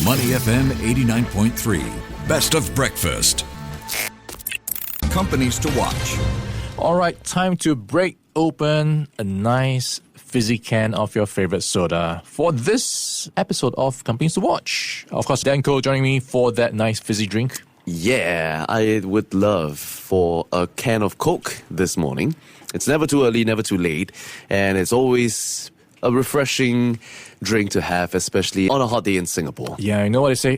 Money FM 89.3. Best of breakfast. Companies to watch. All right, time to break open a nice fizzy can of your favorite soda for this episode of Companies to Watch. Of course, Dan Koh joining me for that nice fizzy drink. Yeah, I would love for a can of Coke this morning. It's never too early, never too late, and it's always a refreshing drink to have, especially on a hot day in Singapore. Yeah, you know what they say?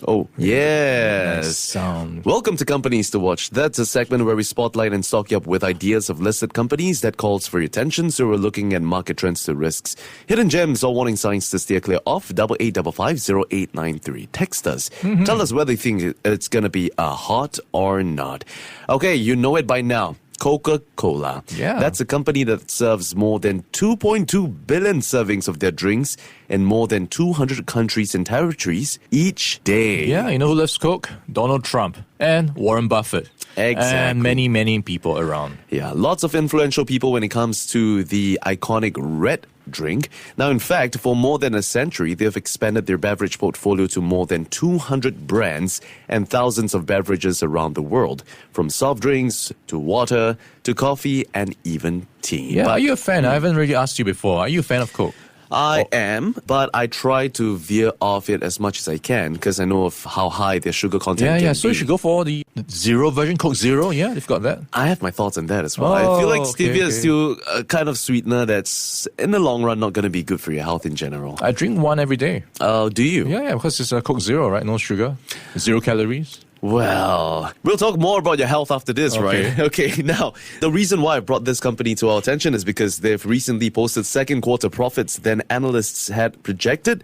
Oh, yes. Nice sound. Welcome to Companies to Watch. That's a segment where we spotlight and stock you up with ideas of listed companies that calls for your attention, so we're looking at market trends to risks. Hidden gems or warning signs to steer clear of. 8855-0893. Text us. Tell us whether you think it's going to be hot or not. Okay, you know it by now. Coca-Cola. Yeah. That's a company that serves more than 2.2 billion servings of their drinks in more than 200 countries and territories each day. Yeah, you know who loves Coke? Donald Trump and Warren Buffett. Exactly. And many people around. Yeah, lots of influential people when it comes to the iconic red drink. Now, in fact, for more than a century, they've expanded their beverage portfolio to more than 200 brands and thousands of beverages around the world, from soft drinks to water to coffee and even tea. Yeah, are you a fan? I haven't really asked you before. Are you a fan of Coke? I am, but I try to veer off it as much as I can because I know of how high their sugar content can So be. you should go for the zero version, Coke Zero. Yeah, they've got that. I have my thoughts on that as well. I feel like stevia is still a kind of sweetener that's, in the long run, not going to be good for your health in general. I drink one every day. Oh, do you? Yeah, because it's a Coke Zero, right? No sugar, 0 calories. Well, we'll talk more about your health after this, right? Okay, now, the reason why I brought this company to our attention is because they've recently posted second quarter profits than analysts had projected.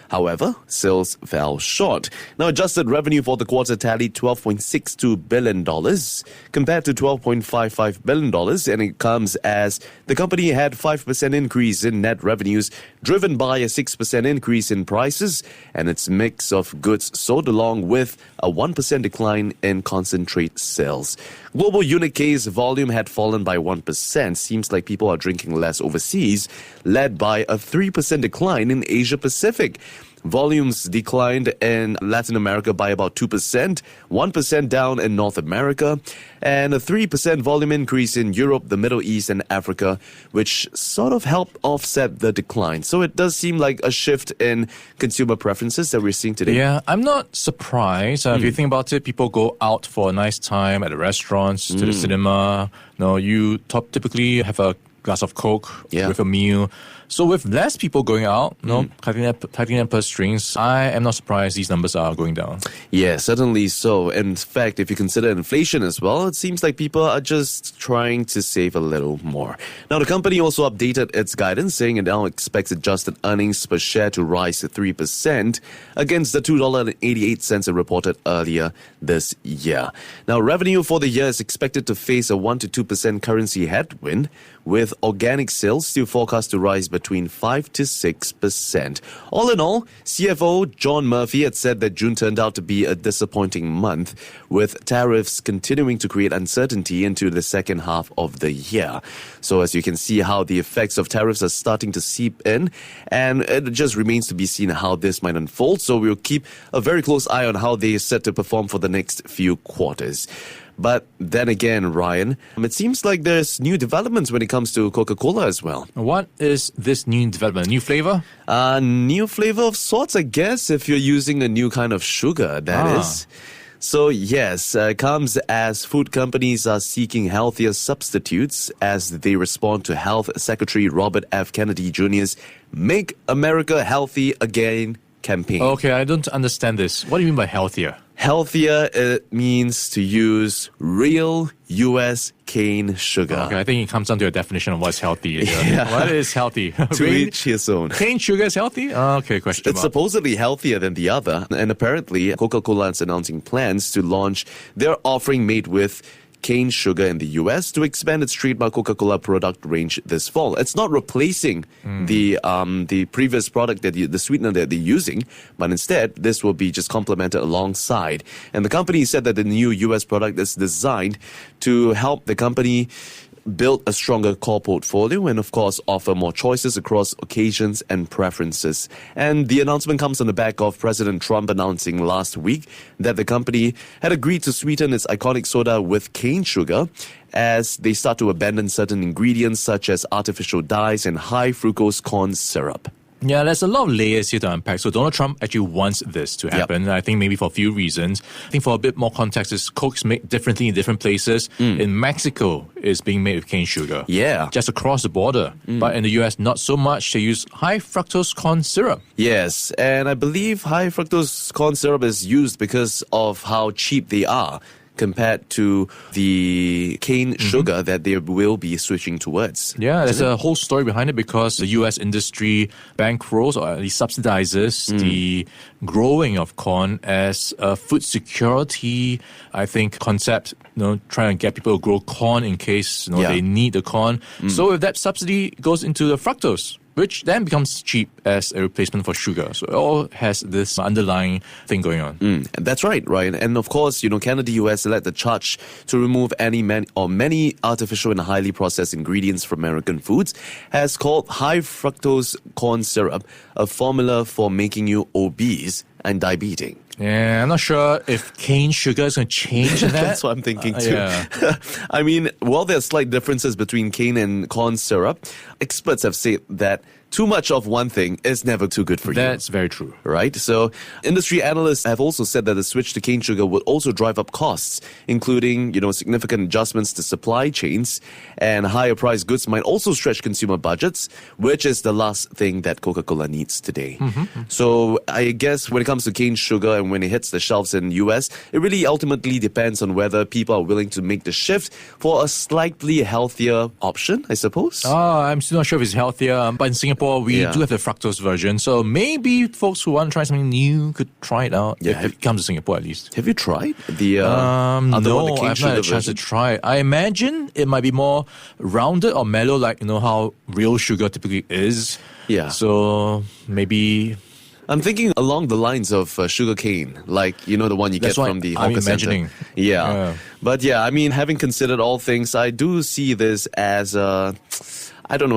However, sales fell short. Now, adjusted revenue for the quarter tallied $12.62 billion compared to $12.55 billion, and it comes as the company had 5% increase in net revenues, driven by a 6% increase in prices, and its mix of goods sold along with a 1% decline in concentrate sales. Global unit case volume had fallen by 1%. Seems like people are drinking less overseas, led by a 3% decline in Asia Pacific. Volumes declined in Latin America by about 2%, 1% down in North America, and a 3% volume increase in Europe, the Middle East, and Africa, which sort of helped offset the decline. So it does seem like a shift in consumer preferences that we're seeing today. Yeah, I'm not surprised. If you think about it, people go out for a nice time at the restaurants, to the cinema. You typically have a glass of Coke with a meal. So with less people going out, tightening their purse strings, I am not surprised these numbers are going down. Yeah, certainly so. In fact, if you consider inflation as well, it seems like people are just trying to save a little more. Now, the company also updated its guidance, saying it now expects adjusted earnings per share to rise to 3% against the $2.88 it reported earlier this year. Now, revenue for the year is expected to face a 1 to 2% currency headwind, with organic sales still forecast to rise between 5 to 6%. All in all, CFO John Murphy had said that June turned out to be a disappointing month, with tariffs continuing to create uncertainty into the second half of the year. So as you can see how the effects of tariffs are starting to seep in, and it just remains to be seen how this might unfold. So we'll keep a very close eye on how they are set to perform for the next few quarters. But then again, Ryan, it seems like there's new developments when it comes to Coca-Cola as well. What is this new development? A new flavor? New flavor of sorts, I guess, if you're using a new kind of sugar, that is. So yes, it comes as food companies are seeking healthier substitutes as they respond to Health Secretary Robert F. Kennedy Jr.'s Make America Healthy Again campaign. Okay, I don't understand this. What do you mean by healthier? Healthier, it means to use real U.S. cane sugar. Okay, I think it comes down to a definition of what's healthy. Yeah. What is healthy? To each his own. Cane sugar is healthy? Okay, question It's mark. supposedly healthier than the other. And apparently, Coca-Cola is announcing plans to launch their offering made with cane sugar in the US to expand its trademark Coca-Cola product range this fall. It's not replacing the previous product, the sweetener that they're using, but instead, this will be just complemented alongside. And the company said that the new US product is designed to help the company build a stronger core portfolio and, of course, offer more choices across occasions and preferences. And the announcement comes on the back of President Trump announcing last week that the company had agreed to sweeten its iconic soda with cane sugar as they start to abandon certain ingredients such as artificial dyes and high fructose corn syrup. Yeah, there's a lot of layers here to unpack. So Donald Trump actually wants this to happen. Yep. I think maybe for a few reasons. I think for a bit more context, is Coke's made differently in different places. In Mexico, it's being made with cane sugar. Yeah. Just across the border. But in the US, not so much. They use high fructose corn syrup. Yes, and I believe high fructose corn syrup is used because of how cheap they are compared to the cane sugar that they will be switching towards. Yeah, there's a whole story behind it because the US industry bankrolls or at least subsidizes the growing of corn as a food security, I think, concept, trying to get people to grow corn in case they need the corn. So if that subsidy goes into the fructose, which then becomes cheap as a replacement for sugar. So it all has this underlying thing going on. That's right, Ryan. And of course, Canada, US led the charge to remove many artificial and highly processed ingredients from American foods, has called high fructose corn syrup a formula for making you obese and diabetic. Yeah, I'm not sure if cane sugar is going to change that. That's what I'm thinking too. Yeah. I mean, while there are slight differences between cane and corn syrup, experts have said that too much of one thing is never too good for you. That's very true. Right? So, industry analysts have also said that the switch to cane sugar would also drive up costs, including, significant adjustments to supply chains, and higher priced goods might also stretch consumer budgets, which is the last thing that Coca-Cola needs today. So, I guess when it comes to cane sugar and when it hits the shelves in the US, it really ultimately depends on whether people are willing to make the shift for a slightly healthier option, I suppose. I'm still not sure if it's healthier, but in Singapore, we do have the fructose version. So maybe folks who want to try something new could try it out. If it comes to Singapore, at least. Have you tried the no, I've not had a chance version? to try it. I imagine it might be more rounded or mellow, like how real sugar typically is. Yeah. So maybe I'm thinking along the lines of sugar cane, like, the one you get from the hawker imagining. center. Yeah. But having considered all things, I do see this as a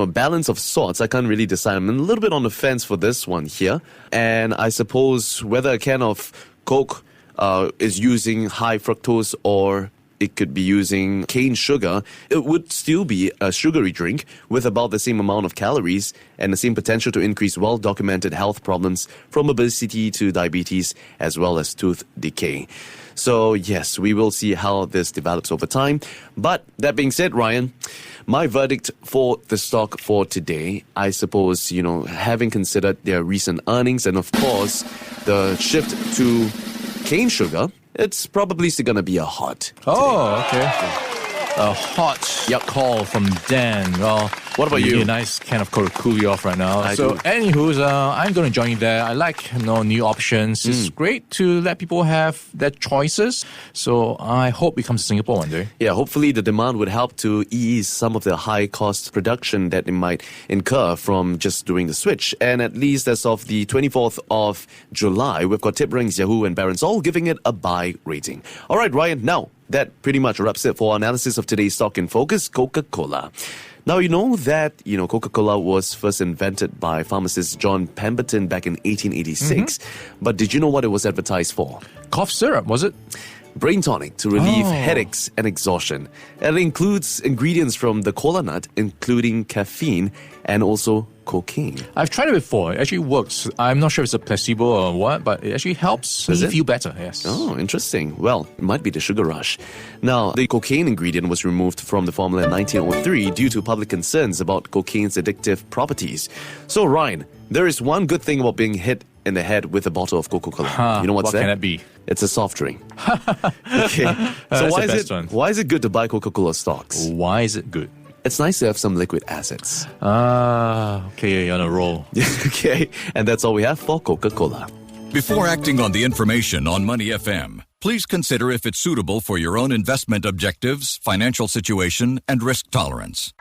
balance of sorts. I can't really decide. I'm a little bit on the fence for this one here. And I suppose whether a can of Coke is using high fructose or it could be using cane sugar, it would still be a sugary drink with about the same amount of calories and the same potential to increase well-documented health problems from obesity to diabetes as well as tooth decay. So yes, we will see how this develops over time. But that being said, Ryan, my verdict for the stock for today, I suppose, having considered their recent earnings and of course the shift to cane sugar, it's probably still going to be a hot. Oh, okay. A hot call from Dan. Well, what about you? A nice kind of cool you off right now. I so, do. Anywho's, I'm going to join you there. I like new options. It's great to let people have their choices. So I hope it comes to Singapore one day. Yeah, hopefully the demand would help to ease some of the high cost production that it might incur from just doing the switch. And at least as of the 24th of July, we've got Tipranks, Yahoo and Barron's all giving it a buy rating. All right, Ryan, now that pretty much wraps it for our analysis of today's stock in focus, Coca-Cola. Now, you know that, Coca-Cola was first invented by pharmacist John Pemberton back in 1886. But did you know what it was advertised for? Cough syrup, was it? Brain tonic to relieve headaches and exhaustion. And it includes ingredients from the cola nut, including caffeine and also cocaine. I've tried it before. It actually works. I'm not sure if it's a placebo or what, but it actually helps me feel better, yes. Oh, interesting. Well, it might be the sugar rush. Now, the cocaine ingredient was removed from the formula in 1903 due to public concerns about cocaine's addictive properties. So, Ryan, there is one good thing about being hit in the head with a bottle of Coca-Cola. You know what's that? What can that be? It's a soft drink. Okay. So why is it good to buy Coca-Cola stocks? Why is it good? It's nice to have some liquid assets. Okay, you're on a roll. Okay, and that's all we have for Coca-Cola. Before acting on the information on Money FM, please consider if it's suitable for your own investment objectives, financial situation, and risk tolerance.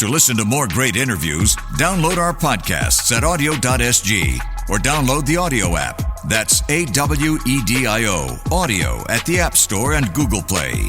To listen to more great interviews, download our podcasts at audio.sg or download the audio app. That's AWEDIO, audio at the App Store and Google Play.